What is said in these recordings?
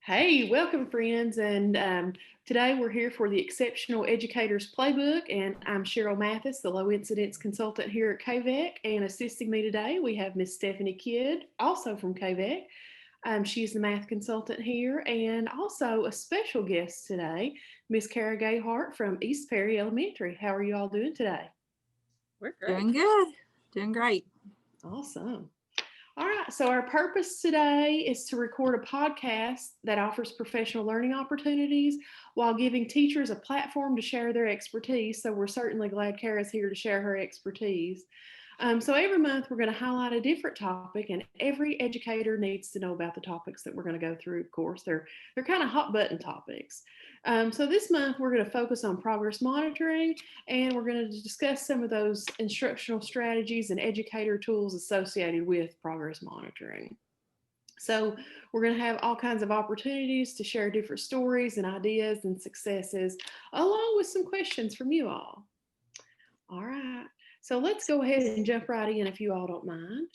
Hey, welcome, friends. And today we're here for the Exceptional Educators Playbook. And I'm Cheryl Mathis, the Low Incidence Consultant here at KVEC. And assisting me today, we have Miss Stephanie Kidd, also from KVEC. She's the math consultant here. And also a special guest today, Miss Kara Gayhart from East Perry Elementary. How are you all doing today? We're great. Doing good. Doing great. Awesome. All right, so our purpose today is to record a podcast that offers professional learning opportunities while giving teachers a platform to share their expertise. So we're certainly glad Kara's here to share her expertise. So every month we're going to highlight a different topic, and every educator needs to know about the topics that we're going to go through. Of course, they're kind of hot button topics. So this month we're going to focus on progress monitoring, and we're going to discuss some of those instructional strategies and educator tools associated with progress monitoring. So we're going to have all kinds of opportunities to share different stories and ideas and successes, along with some questions from you all. All right. So let's go ahead and jump right in if you all don't mind.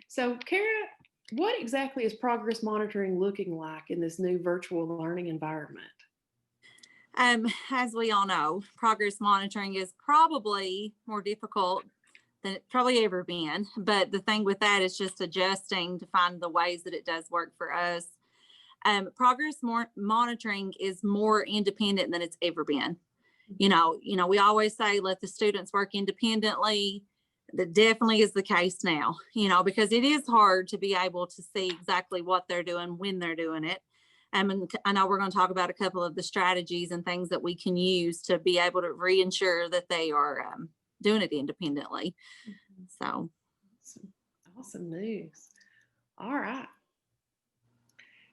So Kara, what exactly is progress monitoring looking like in this new virtual learning environment? As we all know, progress monitoring is probably more difficult than it's probably ever been. But the thing with that is just adjusting to find the ways that it does work for us. Progress monitoring is more independent than it's ever been. You know, we always say, let the students work independently. That definitely is the case now, because it is hard to be able to see exactly what they're doing when they're doing it. And I know we're going to talk about a couple of the strategies and things that we can use to be able to reassure that they are doing it independently. So. Awesome news. All right.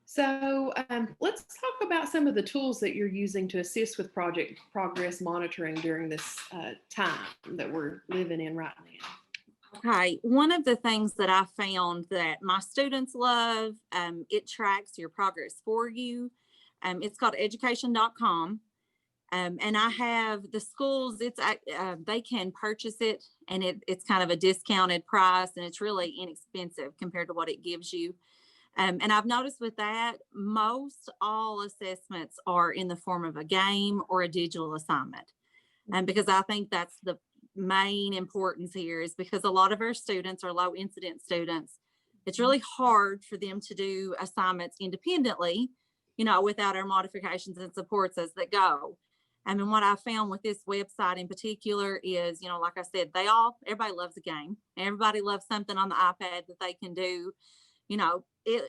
So let's talk about some of the tools that you're using to assist with project progress monitoring during this time that we're living in right now. Okay, one of the things that I found that my students love, it tracks your progress for you. It's called education.com. And I have the schools, they can purchase it, and it's kind of a discounted price, and it's really inexpensive compared to what it gives you. And I've noticed with that, most all assessments are in the form of a game or a digital assignment. Because I think that's the main importance here, is because a lot of our students are low incidence students. It's really hard for them to do assignments independently, without our modifications and supports as they go. And what I found with this website in particular is, like I said, everybody loves a game. Everybody loves something on the iPad that they can do.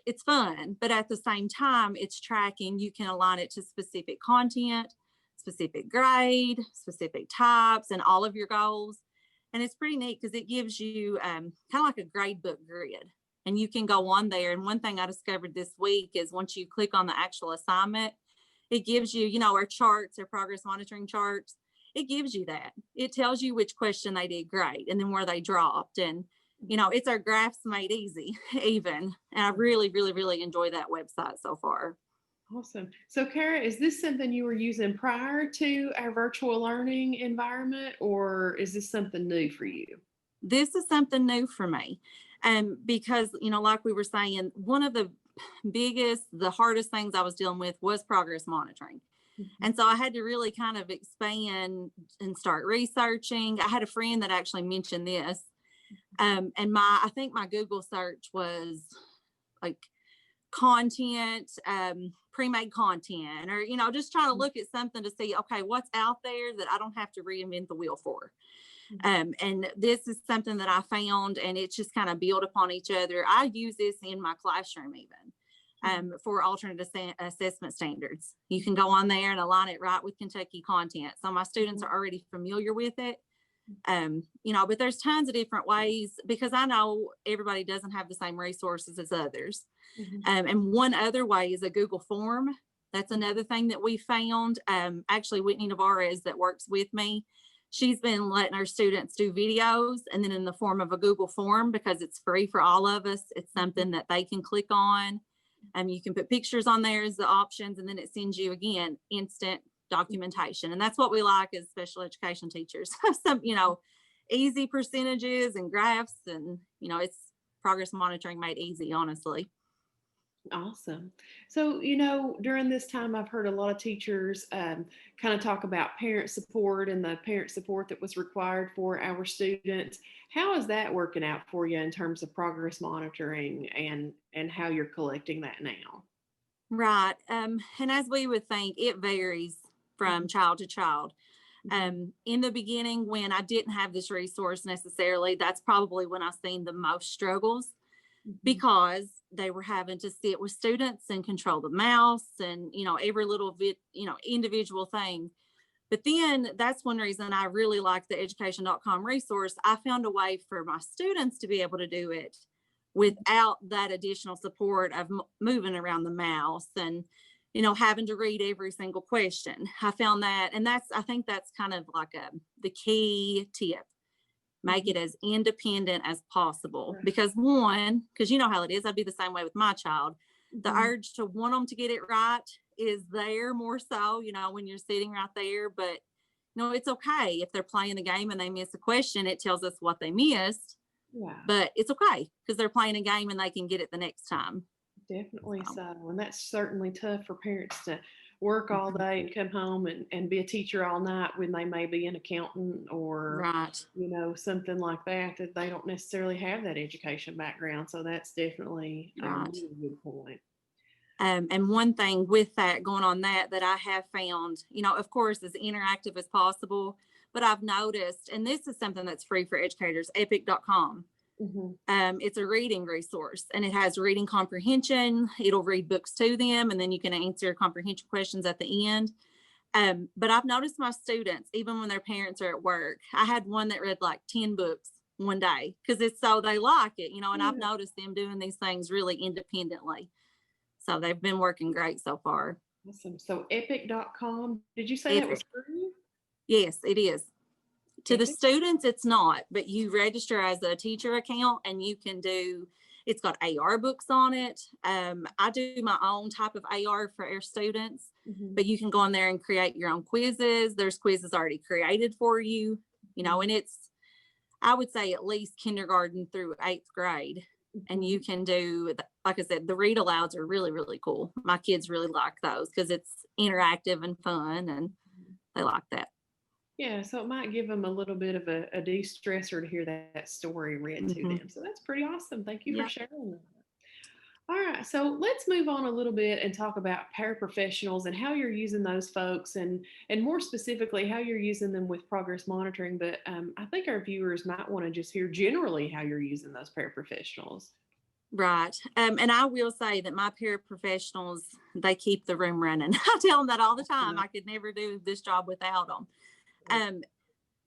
It's fun, but at the same time, it's tracking. You can align it to specific content, specific grade, specific types, and all of your goals. And it's pretty neat because it gives you kind of like a grade book grid, and you can go on there. And one thing I discovered this week is once you click on the actual assignment, it gives you, our charts, our progress monitoring charts. It gives you that. It tells you which question they did great and then where they dropped. And it's our graphs made easy even. And I really, really, really enjoy that website so far. Awesome. So Kara, is this something you were using prior to our virtual learning environment, or is this something new for you? This is something new for me. Because, like we were saying, one of the hardest things I was dealing with was progress monitoring. Mm-hmm. And so I had to really kind of expand and start researching. I had a friend that actually mentioned this. And I think my Google search was like content, pre-made content, or, just trying to look at something to see, okay, what's out there that I don't have to reinvent the wheel for. And this is something that I found, and it's just kind of built upon each other. I use this in my classroom even for alternate assessment standards. You can go on there and align it right with Kentucky content. So my students are already familiar with it. But there's tons of different ways, because I know everybody doesn't have the same resources as others. Mm-hmm. And one other way is a Google form. That's another thing that we found. Actually, Whitney Navarez that works with me, she's been letting our students do videos, and then in the form of a Google form, because it's free for all of us. It's something that they can click on. You can put pictures on there as the options, and then it sends you, again, instant documentation. And that's what we like as special education teachers. Some, easy percentages and graphs, and, it's progress monitoring made easy, honestly. Awesome. So, during this time, I've heard a lot of teachers kind of talk about parent support and the parent support that was required for our students. How is that working out for you in terms of progress monitoring and how you're collecting that now? Right. And as we would think, it varies Mhm, from child to child. mhm, In the beginning, when I didn't have this resource necessarily, that's probably when I seen the most struggles mhm. because they were having to sit with students and control the mouse and, every little bit, individual thing. But then that's one reason I really like the education.com resource. I found a way for my students to be able to do it without that additional support of moving around the mouse and, having to read every single question. I found that, and I think that's kind of like the key tip. Make Mhm. it as independent as possible Right. because you know how it is. I'd be the same way with my child. The Mhm. urge to want them to get it right is there more so, when you're sitting right there. But it's okay if they're playing the game and they miss a question. It tells us what they missed, Yeah. but it's okay because they're playing a game and they can get it the next time. Definitely So, so. And that's certainly tough for parents to work all mhm. day and come home and be a teacher all night when they may be an accountant or, Right, something like that, that they don't necessarily have that education background. So that's definitely a right. really good point. And one thing with that going on that I have found, of course, as interactive as possible, but I've noticed, and this is something that's free for educators, epic.com. Hmm. It's a reading resource and it has reading comprehension. It'll read books to them and then you can answer comprehension questions at the end. But I've noticed my students, even when their parents are at work, I had one that read like 10 books one day because it's so they like it, and I've Yeah, noticed them doing these things really independently. So they've been working great so far. awesome. So epic.com, did you say that was Epic. free? Yes, it is. To the Epic? students, it's not, but you register as a teacher account and you can do, it's got AR books on it. I do my own type of AR for our students, Hmm. but you can go on there and create your own quizzes. There's quizzes already created for you, and it's, I would say at least kindergarten through eighth grade. And Hmm. you can do, like I said, the read alouds are really, really cool. My kids really like those because it's interactive and fun and they like that. Yeah, so it might give them a little bit of a de-stressor to hear that story read to Hmm. them. So that's pretty awesome. Thank you for Yep. sharing that. All right, so let's move on a little bit and talk about paraprofessionals and how you're using those folks, and more specifically how you're using them with progress monitoring. But I think our viewers might want to just hear generally how you're using those paraprofessionals. Right. And I will say that my paraprofessionals, they keep the room running. I tell them that all the time. Yeah, I could never do this job without them. Um,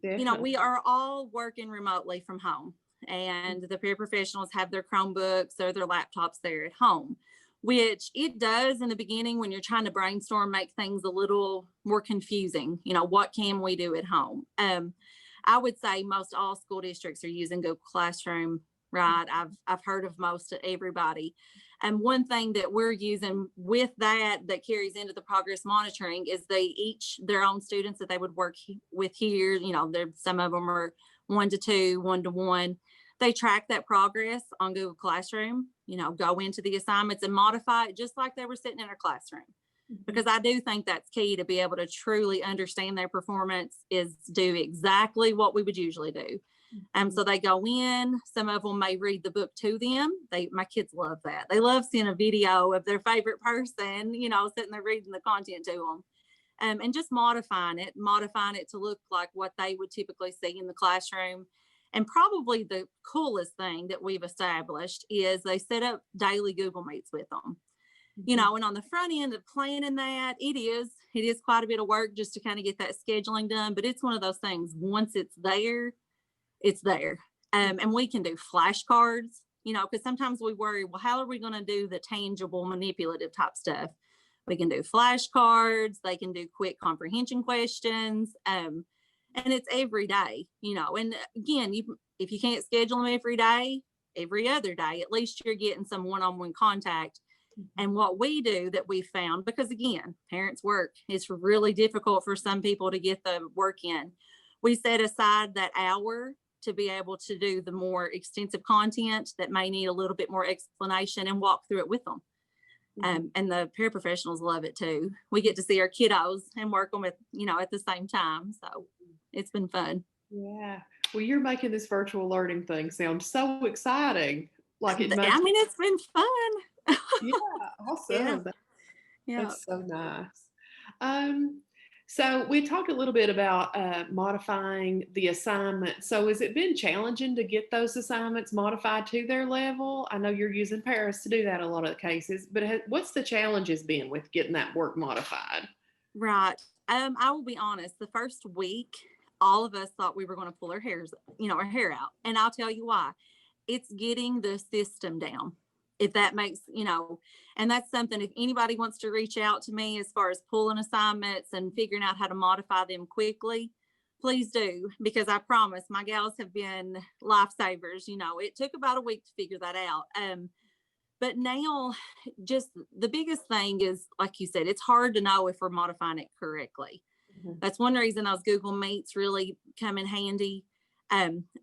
we definitely. are all working remotely from home, and the paraprofessionals have their Chromebooks or their laptops there at home, which it does in the beginning when you're trying to brainstorm, make things a little more confusing. What can we do at home? I would say most all school districts are using Google Classroom. Right. I've heard of most of everybody. And one thing that we're using with that carries into the progress monitoring is they each their own students that they would work with here. There some of them are 1 to 2, 1 to 1. They track that progress on Google Classroom. Go into the assignments and modify it just like they were sitting in a classroom. Mhm. Because I do think that's key to be able to truly understand their performance is do exactly what we would usually do. Mhm. So they go in. Some of them may read the book to them. My kids love that. They love seeing a video of their favorite person, sitting there reading the content to them, and just modifying it to look like what they would typically see in the classroom. And probably the coolest thing that we've established is they set up daily Google Meets with them. Mhm. And on the front end of planning that, it is quite a bit of work just to kind of get that scheduling done. But it's one of those things. Once it's there, it's there. And we can do flashcards, because sometimes we worry, well, how are we going to do the tangible, manipulative type stuff? We can do flashcards, they can do quick comprehension questions. And it's every day, And again, if you can't schedule them every day, every other day, at least you're getting some one on one contact. Mhm. And what we do that we found, because again, parents' work is really difficult for some people to get the work in. We set aside that hour to be able to do the more extensive content that may need a little bit more explanation and walk through it with them. And the paraprofessionals love it too. We get to see our kiddos and work them at the same time. So it's been fun. Yeah. Well, you're making this virtual learning thing sound so exciting. Like it must. I mean, it's been fun. Yeah, Yeah. awesome. Yeah. That's so nice. Um, so we talked a little bit about modifying the assignment. So has it been challenging to get those assignments modified to their level? I know you're using Paris to do that a lot of the cases, but what's the challenges been with getting that work modified? Right. I will be honest, the first week, all of us thought we were going to pull our hair out. And I'll tell you why. It's getting the system down. If that makes, and that's something, if anybody wants to reach out to me as far as pulling assignments and figuring out how to modify them quickly, please do, because I promise my gals have been lifesavers. It took about a week to figure that out. But now, just the biggest thing is, like you said, it's hard to know if we're modifying it correctly. Mhm. That's one reason those Google Meets really come in handy.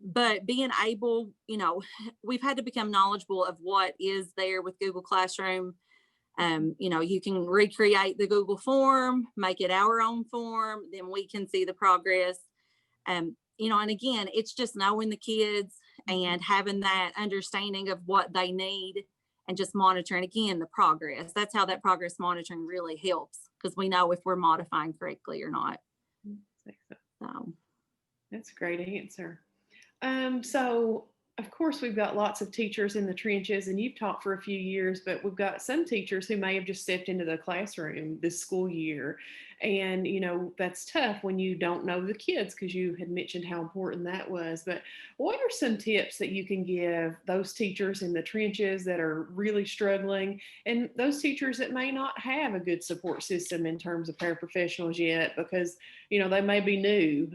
But being able, we've had to become knowledgeable of what is there with Google Classroom. You can recreate the Google form, make it our own form, then we can see the progress. And again, it's just knowing the kids and having that understanding of what they need and just monitoring again the progress. That's how that progress monitoring really helps, because we know if we're modifying correctly or not. So That's a great answer. So of course we've got lots of teachers in the trenches, and you've taught for a few years, but we've got some teachers who may have just stepped into the classroom this school year. And, that's tough when you don't know the kids, because you had mentioned how important that was. But what are some tips that you can give those teachers in the trenches that are really struggling, and those teachers that may not have a good support system in terms of paraprofessionals yet, because, they may be new.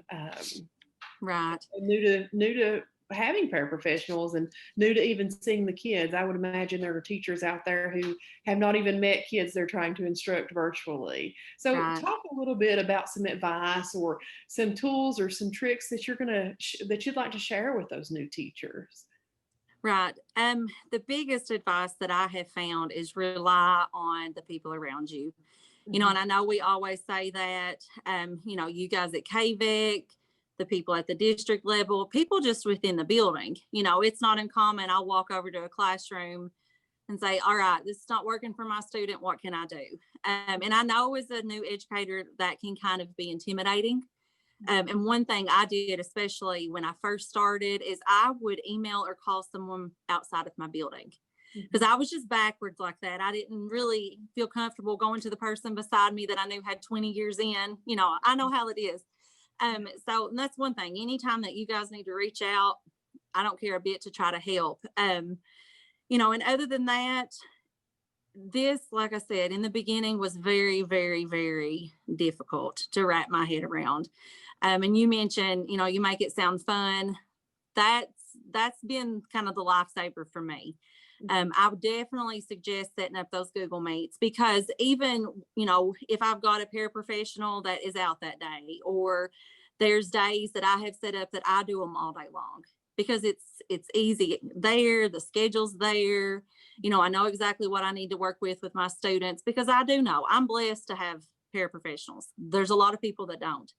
right. New to having paraprofessionals and new to even seeing the kids. I would imagine there are teachers out there who have not even met kids they're trying to instruct virtually. So Right. talk a little bit about some advice or some tools or some tricks that that you'd like to share with those new teachers. Right. The biggest advice that I have found is rely on the people around you. And I know we always say that, you guys at KVEC, the people at the district level, people just within the building, it's not uncommon. I'll walk over to a classroom and say, all right, this is not working for my student. What can I do? And I know as a new educator, that can kind of be intimidating. And one thing I did, especially when I first started, is I would email or call someone outside of my building, because I was just backwards like that. I didn't really feel comfortable going to the person beside me that I knew had 20 years in. I know how it is. So that's one thing. Anytime that you guys need to reach out, I don't care a bit to try to help. And other than that, this, like I said, in the beginning was very, very, very difficult to wrap my head around. And you mentioned, you make it sound fun. That's been kind of the lifesaver for me. I would definitely suggest setting up those Google Meets, because even, if I've got a paraprofessional that is out that day, or there's days that I have set up that I do them all day long, because it's easy there, the schedule's there. I know exactly what I need to work with my students, because I do know I'm blessed to have paraprofessionals. There's a lot of people that don't.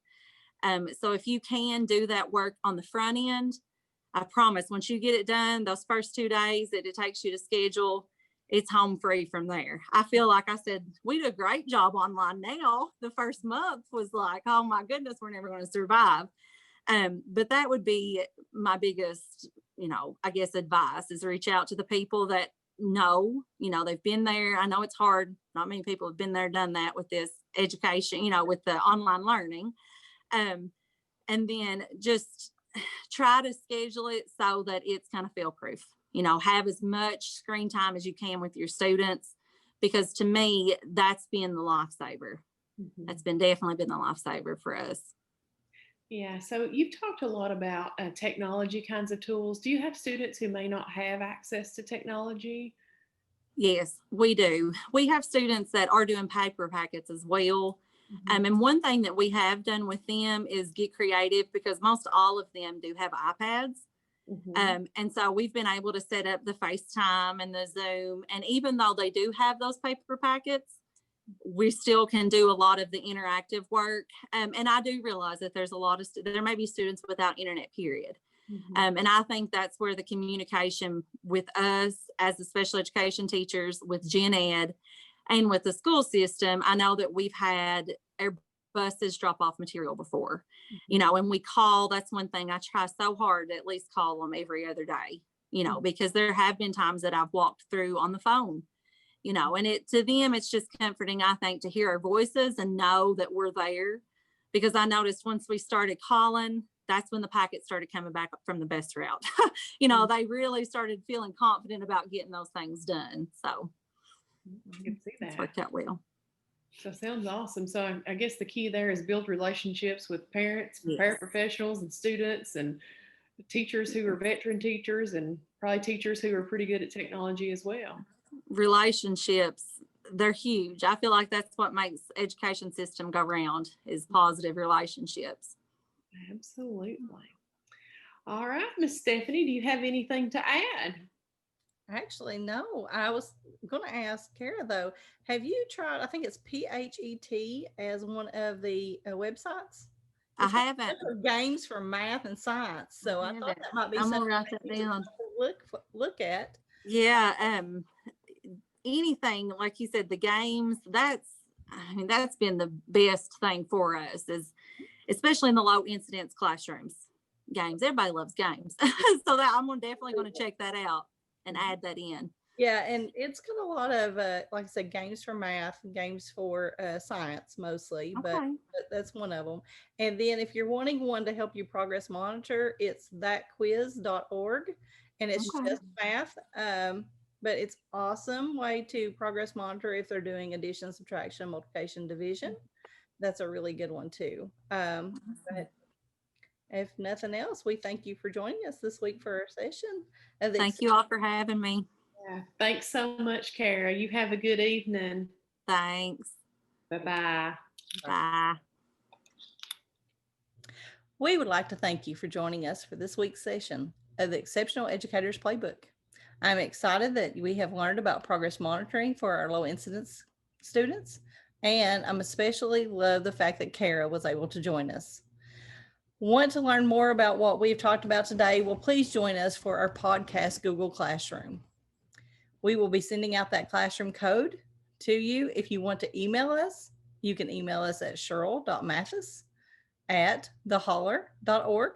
So if you can do that work on the front end, I promise once you get it done, those first 2 days that it takes you to schedule, it's home free from there. I feel like I said, we did a great job online now. The first month was like, oh my goodness, we're never going to survive. But that would be my biggest, I guess, advice, is reach out to the people that know, they've been there. I know it's hard. Not many people have been there, done that with this education, with the online learning. And then just try to schedule it so that it's kind of fail proof. Have as much screen time as you can with your students, because to me, that's been the lifesaver. That's definitely been the lifesaver for us. Yeah, so you've talked a lot about technology kinds of tools. Do you have students who may not have access to technology? Yes, we do. We have students that are doing paper packets as well. And one thing that we have done with them is get creative, because most all of them do have iPads. And so we've been able to set up the FaceTime and the Zoom. And even though they do have those paper packets, we still can do a lot of the interactive work. And I do realize that there's a lot of, there may be students without internet, period. And I think that's where the communication with us as the special education teachers, with Gen Ed, and with the school system, I know that we've had our buses drop off material before, you know, and we call, that's one thing I try so hard to at least call them every other day, you know, because there have been times that I've walked through on the phone, you know, and it, to them, it's just comforting, I think, to hear our voices and know that we're there. Because I noticed once we started calling, that's when the packets started coming back from the best route. You know, they really started feeling confident about getting those things done. So I can see that. It's worked out well. So sounds awesome. So I guess the key there is build relationships with parents, paraprofessionals, and students, and teachers who are veteran teachers, and probably teachers who are pretty good at technology as well. Relationships, they're huge. I feel like that's what makes education system go round, is positive relationships. Absolutely. All right, Miss Stephanie, do you have anything to add? Actually, no. I was going to ask Kara, though, have you tried, I think it's PHET as one of the websites? I haven't. Games for math and science. So I thought that might be something I'm gonna write that down. Look at. Yeah. Anything, like you said, the games, that's been the best thing for us, is especially in the low incidence classrooms. Games, everybody loves games. So that I'm definitely going to check that out and add that in. Yeah, and it's got a lot of, like I said, games for math, games for science mostly, but that's one of them. And then if you're wanting one to help you progress monitor, it's thatquiz.org, and it's just math. But it's awesome way to progress monitor if they're doing addition, subtraction, multiplication, division. That's a really good one too. But if nothing else, we thank you for joining us this week for our session. Thank you all for having me. Yeah, thanks so much, Kara. You have a good evening. Thanks. Bye-bye. Bye. We would like to thank you for joining us for this week's session of the Exceptional Educators Playbook. I'm excited that we have learned about progress monitoring for our low incidence students, and I'm especially love the fact that Kara was able to join us. Want to learn more about what we've talked about today? Well, please join us for our podcast, Google Classroom. We will be sending out that classroom code to you. If you want to email us, you can email us at cheryl.mathis@theholler.org,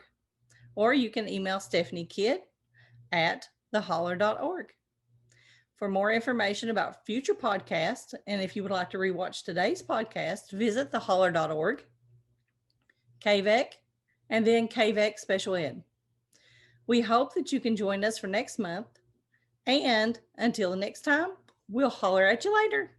or you can email Stephanie Kidd at theholler.org. For more information about future podcasts, and if you would like to rewatch today's podcast, visit theholler.org, KVEC, and then KVEC Special Ed. We hope that you can join us for next month. And until the next time, we'll holler at you later.